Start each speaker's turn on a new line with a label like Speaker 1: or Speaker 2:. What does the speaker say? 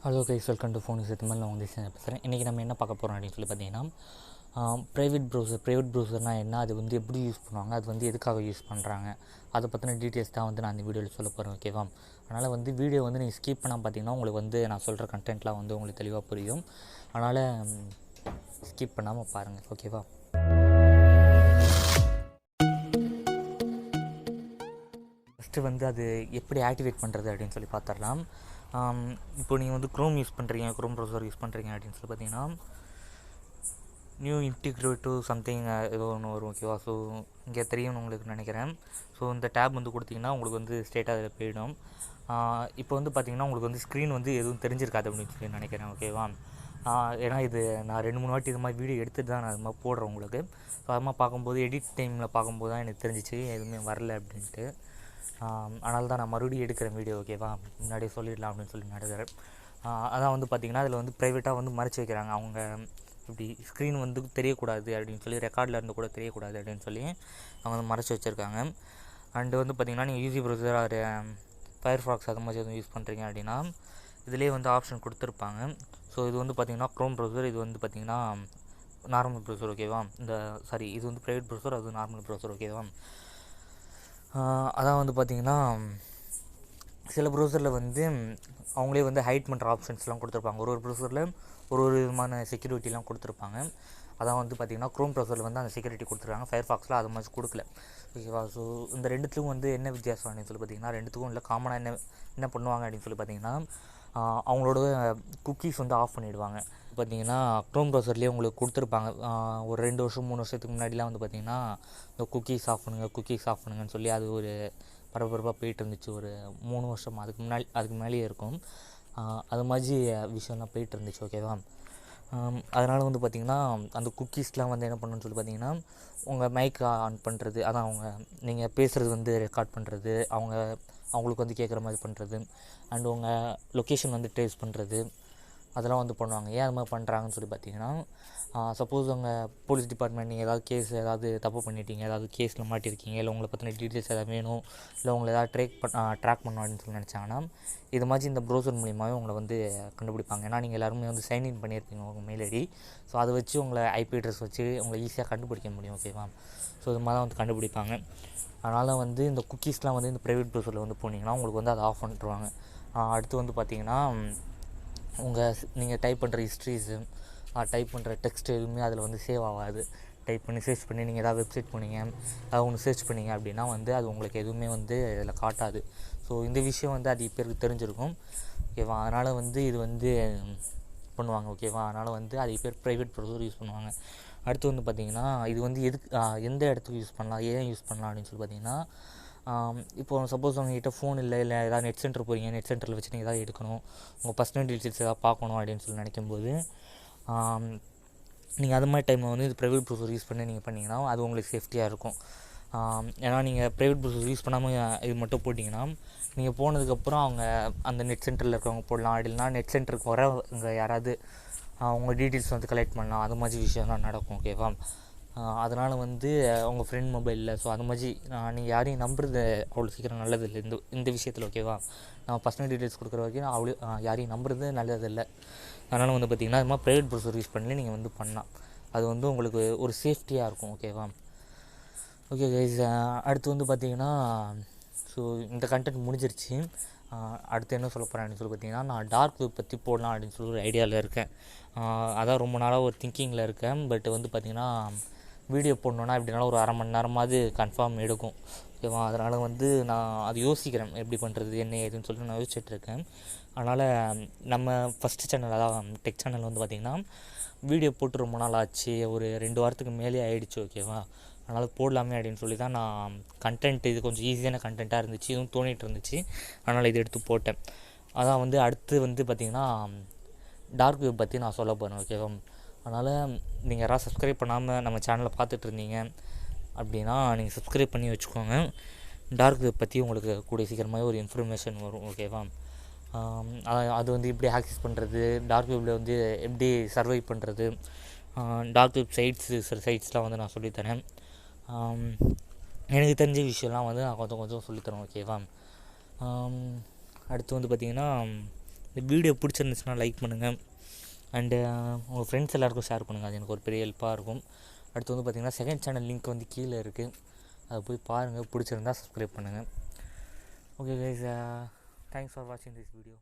Speaker 1: Hello guys, welcome to phone செத்துமல். நான் வந்து பேசுகிறேன். இன்றைக்கி நம்ம என்ன பார்க்க போகிறோம் அப்படின்னு சொல்லி பார்த்தீங்கன்னா, ப்ரைவேட் ப்ரௌசர்னால் என்ன, அது வந்து எப்படி யூஸ் பண்ணுவாங்க, அது வந்து எதுக்காக யூஸ் பண்ணுறாங்க, அதை பற்றின டீட்டெயில்ஸ் தான் வந்து நான் இந்த வீடியோவில் சொல்ல போகிறேன். ஓகேவா? அதனால் வந்து வீடியோ வந்து நீங்கள் ஸ்கிப் பண்ணால் பார்த்தீங்கன்னா உங்களுக்கு வந்து நான் சொல்கிற கண்டென்ட்லாம் வந்து உங்களுக்கு தெளிவாக புரியும். அதனால் ஸ்கிப் பண்ணாமல் பாருங்கள். ஓகேவா? ஃபஸ்ட்டு வந்து அது எப்படி ஆக்டிவேட் பண்ணுறது அப்படின்னு சொல்லி பார்த்துடலாம். இப்போ நீங்கள் வந்து க்ரோம் யூஸ் பண்ணுறீங்க, க்ரோம் ப்ரௌசர் யூஸ் பண்ணுறீங்க அப்படின்னு சொல்லி பார்த்தீங்கன்னா, நியூ இன்டிகிரேட்டிவ் சம்திங் ஏதோ ஒன்று வரும். ஓகேவா? ஸோ இங்கே தெரியும்னு உங்களுக்கு நினைக்கிறேன். ஸோ இந்த டேப் வந்து கொடுத்திங்கன்னா உங்களுக்கு வந்து ஸ்ட்ரெயிட்டாக அதில் போயிடும். இப்போ வந்து பார்த்திங்கன்னா உங்களுக்கு வந்து ஸ்க்ரீன் வந்து எதுவும் தெரிஞ்சிருக்காது அப்படின்னு சொல்லி நினைக்கிறேன். ஓகேவா? ஏன்னா இது நான் 2-3 வாட்டி இது மாதிரி வீடியோ எடுத்துகிட்டு தான் நான் அது மாதிரி போடுறேன் உங்களுக்கு. ஸோ அது மாதிரி பார்க்கும்போது எடிட் டைமில் பார்க்கும்போது தான் எனக்கு தெரிஞ்சிச்சு எதுவுமே வரல அப்படின்ட்டு. அதனால தான் நான் மறுபடியும் எடுக்கிறேன் வீடியோ. ஓகேவா? முன்னாடியே சொல்லிடலாம் அப்படின்னு சொல்லி நடக்கிறேன். அதான் வந்து பார்த்திங்கன்னா அதில் வந்து ப்ரைவேட்டாக வந்து மறைச்சி வைக்கிறாங்க. அவங்க இப்படி ஸ்க்ரீன் வந்து தெரியக்கூடாது அப்படின்னு சொல்லி, ரெக்கார்டில் இருந்து கூட தெரியக்கூடாது அப்படின்னு சொல்லி அவங்க வந்து மறைச்சி வச்சுருக்காங்க. அண்டு வந்து பார்த்திங்கன்னா நீங்கள் யூசி ப்ரௌசர் ஒரு ஃபயர்ஃபாக்ஸ் அது மாதிரி எதுவும் யூஸ் பண்ணுறீங்க அப்படின்னா இதிலே வந்து ஆப்ஷன் கொடுத்துருப்பாங்க. ஸோ இது வந்து பார்த்திங்கன்னா க்ரோம் ப்ரௌசர், இது வந்து பார்த்திங்கன்னா நார்மல் ப்ரௌசர். ஓகேவா? இது வந்து ப்ரைவேட் ப்ரௌசர், அது நார்மல் ப்ரௌசர். ஓகேவா? அதான் வந்து பார்த்திங்கன்னா சில ப்ரௌசரில் வந்து அவங்களே வந்து ஹைட் பண்ணுற ஆப்ஷன்ஸ்லாம் கொடுத்துருப்பாங்க. ஒரு ப்ரௌசரில் ஒரு விதமான செக்யூரிட்டிலாம் கொடுத்துருப்பாங்க. அதான் வந்து பார்த்திங்கன்னா க்ரோம் ப்ரௌசரில் வந்து அந்த செக்யூரிட்டி கொடுத்துருக்காங்க. ஃபயர்ஃபாக்ஸில் அது மாதிரி கொடுக்கல. ஓகேவா? ஸோ இந்த ரெண்டுத்துக்கும் வந்து என்ன வித்தியாசம் அப்படின்னு சொல்லி பார்த்திங்கன்னா, ரெண்டுத்துக்கும் இல்லை காமனாக என்ன பண்ணுவாங்க அப்படின்னு சொல்லி பார்த்திங்கன்னா, அவங்களோட குக்கீஸ் வந்து ஆஃப் பண்ணிவிடுவாங்க. பார்த்திங்கன்னா க்ரோம் ப்ரௌசர்லேயே உங்களுக்கு கொடுத்துருப்பாங்க. ஒரு 2 வருஷம் 3 வருஷத்துக்கு முன்னாடிலாம் வந்து பார்த்திங்கன்னா இந்த குக்கீஸ் ஆஃப் பண்ணுங்கன்னு சொல்லி அது ஒரு பரபரப்பாக போயிட்டு இருந்துச்சு. ஒரு 3 வருஷம் அதுக்கு மேலேயே இருக்கும். அது மாதிரி விஷயம்லாம் போயிட்டு இருந்துச்சு. ஓகேவா? அதனால் வந்து பார்த்திங்கன்னா அந்த குக்கீஸ்லாம் வந்து என்ன பண்ணணும்னு சொல்லி பார்த்திங்கன்னா, உங்கள் மைக் ஆன் பண்ணுறது, அதான் நீங்கள் பேசுகிறது வந்து ரெக்கார்ட் பண்ணுறது, அவங்களுக்கு வந்து கேட்குற மாதிரி பண்ணுறது, அண்ட் உங்கள் லொக்கேஷன் வந்து ட்ரேஸ் பண்ணுறது, அதெல்லாம் வந்து பண்ணுவாங்க. ஏன் அது மாதிரி பண்ணுறாங்கன்னு சொல்லி பார்த்தீங்கன்னா, சப்போஸ் உங்கள் போலீஸ் டிபார்ட்மெண்ட் நீங்கள் ஏதாவது தப்பு பண்ணிட்டீங்க, ஏதாவது கேஸில் மாட்டியிருக்கீங்க, இல்லை உங்களை பற்றின டீட்டெயில்ஸ் எதாவது வேணும், இல்லை உங்களை ஏதாவது ட்ராக் பண்ணணும் அப்படின்னு சொல்லி நினச்சாங்கன்னா, இது மாதிரி இந்த ப்ரௌசர் மூலியமாகவே உங்களை வந்து கண்டுபிடிப்பாங்க. ஏன்னா நீங்கள் எல்லாருமே வந்து சைன்இன் பண்ணியிருப்பீங்க உங்கள் மெயில் ஐடி. ஸோ அதை வச்சு உங்களை ஐபி அட்ரஸ் வச்சு உங்களை ஈஸியாக கண்டுபிடிக்க முடியும். ஓகேவா? ஸோ இது மாதிரி தான் வந்து கண்டுபிடிப்பாங்க. அதனால் வந்து இந்த குக்கீஸ்லாம் வந்து இந்த ப்ரைவேட் ப்ரௌசரில் வந்து போனீங்கன்னா உங்களுக்கு வந்து அதை ஆஃப் பண்ணிட்டுருவாங்க. அடுத்து வந்து பார்த்திங்கன்னா நீங்கள் டைப் பண்ணுற ஹிஸ்ட்ரிஸு, டைப் பண்ணுற டெக்ஸ்ட் எதுவுமே அதில் வந்து சேவ் ஆகாது. டைப் பண்ணி சர்ச் பண்ணி நீங்கள் ஏதாவது வெப்சைட் போனீங்க, அதை ஒன்று சர்ச் பண்ணிங்க அப்படின்னா வந்து அது உங்களுக்கு எதுவுமே வந்து இதில் காட்டாது. ஸோ இந்த விஷயம் வந்து அது பேருக்கு தெரிஞ்சிருக்கும். ஓகேவா? அதனால் வந்து இது வந்து பண்ணுவாங்க. ஓகேவா? அதனால் வந்து அது பேர் ப்ரைவேட் ப்ரௌசர் யூஸ் பண்ணுவாங்க. அடுத்து வந்து பார்த்திங்கன்னா இது வந்து எந்த இடத்துக்கு யூஸ் பண்ணலாம், ஏன் யூஸ் பண்ணலாம் அப்படின்னு சொல்லி பார்த்திங்கன்னா, இப்போது சப்போஸ் உங்கள்கிட்ட ஃபோன் இல்லை ஏதாவது நெட் சென்டர் போகிறீங்க, நெட் சென்டரில் வச்சு நீங்கள் ஏதாவது எடுக்கணும், உங்கள் பர்சனல் டீட்டெயில்ஸ் ஏதாவது பார்க்கணும் அப்படின்னு சொல்லி நினைக்கும்போது நீங்கள் அது மாதிரி டைமில் வந்து இது ப்ரைவேட் ப்ரௌசர் யூஸ் பண்ணி நீங்கள் பண்ணிங்கன்னா அது உங்களுக்கு சேஃப்டியாக இருக்கும். ஏன்னா நீங்கள் ப்ரைவேட் ப்ரௌசர் யூஸ் பண்ணாமல் இது மட்டும் போட்டிங்கன்னா நீங்கள் போனதுக்கப்புறம் அவங்க அந்த நெட் சென்டரில் இருக்கிறவங்க போடலாம், அப்படின்னா நெட் சென்டருக்கு வர இங்கே யாராவது உங்கள் டீட்டெயில்ஸ் வந்து கலெக்ட் பண்ணலாம். அது மாதிரி விஷயம்லாம் நடக்கும். ஓகேவா? அதனால் வந்து உங்கள் ஃப்ரெண்ட் மொபைலில், ஸோ அது மாதிரி நீங்கள் யாரையும் நம்புறது அவ்வளோ சீக்கிரம் நல்லதில்லை இந்த விஷயத்தில். ஓகேவா? நம்ம பர்சனல் டீட்டெயில்ஸ் கொடுக்குற வரைக்கும் அவ்வளோ யாரையும் நம்புறது நல்லதில்லை. அதனால் வந்து பார்த்திங்கன்னா அது மாதிரி ப்ரைவேட் ப்ரௌசர் யூஸ் பண்ணி நீங்கள் வந்து பண்ணலாம். அது வந்து உங்களுக்கு ஒரு சேஃப்டியாக இருக்கும். ஓகேவா? ஓகே கைஸ், அடுத்து வந்து பார்த்திங்கன்னா ஸோ இந்த கண்டென்ட் முடிஞ்சிருச்சு. அடுத்து என்ன சொல்ல போகிறேன் அப்படின்னு சொல்லி பார்த்திங்கன்னா, நான் டார்க் வெப் பற்றி போடலாம் அப்படின்னு சொல்லி ஒரு ஐடியாவில் இருக்கேன். அதான் ரொம்ப நாளாக ஒரு திங்கிங்கில் இருக்கேன். பட் வந்து பார்த்திங்கன்னா வீடியோ போடணுன்னா எப்படினாலும் ஒரு 1/2 மணி நேரமாவது கன்ஃபார்ம் எடுக்கும். ஓகேவா? அதனால் வந்து நான் அது யோசிக்கிறேன், எப்படி பண்ணுறது என்ன ஏதுன்னு சொல்லிட்டு நான் யோசிச்சுட்ருக்கேன். அதனால் நம்ம ஃபஸ்ட்டு சேனல், அதான் டெக் சேனல் வந்து பார்த்திங்கன்னா வீடியோ போட்டு ரொம்ப நாள் ஆச்சு, ஒரு 2 வாரத்துக்கு மேலே ஆகிடுச்சு. ஓகேவா? அதனால் போடலாமே அப்படின்னு சொல்லி தான் நான் இது கொஞ்சம் ஈஸியான கண்டென்ட்டாக இருந்துச்சு, இதுவும் தோணிகிட்டு இருந்துச்சு. அதனால் இது எடுத்து போட்டேன். அதான் வந்து அடுத்து வந்து பார்த்திங்கன்னா டார்க் வெப் பற்றி நான் சொல்ல போகிறேன். ஓகேவா? அதனால் நீங்கள் யாராவது சப்ஸ்கிரைப் பண்ணாமல் நம்ம சேனலை பார்த்துட்டு இருந்தீங்க அப்படின்னா நீங்கள் சப்ஸ்கிரைப் பண்ணி வச்சுக்கோங்க. டார்க் வெப் பற்றி உங்களுக்கு கூடிய சீக்கிரமாகவே ஒரு இன்ஃபர்மேஷன் வரும். ஓகேவா? அது வந்து எப்படி ஆக்சஸ் பண்ணுறது, டார்க் வெப்பில் வந்து எப்படி சர்வை பண்ணுறது, டார்க் வெப் சில சைட்ஸ்லாம் வந்து நான் சொல்லித்தரேன். எனக்கு தெரிஞ்ச விஷயம்லாம் வந்து நான் கொஞ்சம் சொல்லித்தரேன். ஓகேவா? அடுத்து வந்து பார்த்திங்கன்னா இந்த வீடியோ பிடிச்சிருந்துச்சுன்னா லைக் பண்ணுங்கள். அண்டு உங்கள் ஃப்ரெண்ட்ஸ் எல்லாேருக்கும் ஷேர் பண்ணுங்கள். அது எனக்கு ஒரு பெரிய ஹெல்ப்பாக இருக்கும். அடுத்து வந்து பார்த்திங்கன்னா செகண்ட் சேனல் லிங்க் வந்து கீழே இருக்குது, அதை போய் பாருங்கள். பிடிச்சிருந்தா சப்ஸ்கிரைப் பண்ணுங்கள். ஓகே கைஸ், தேங்க்ஸ் ஃபார் வாட்சிங் திஸ் வீடியோ.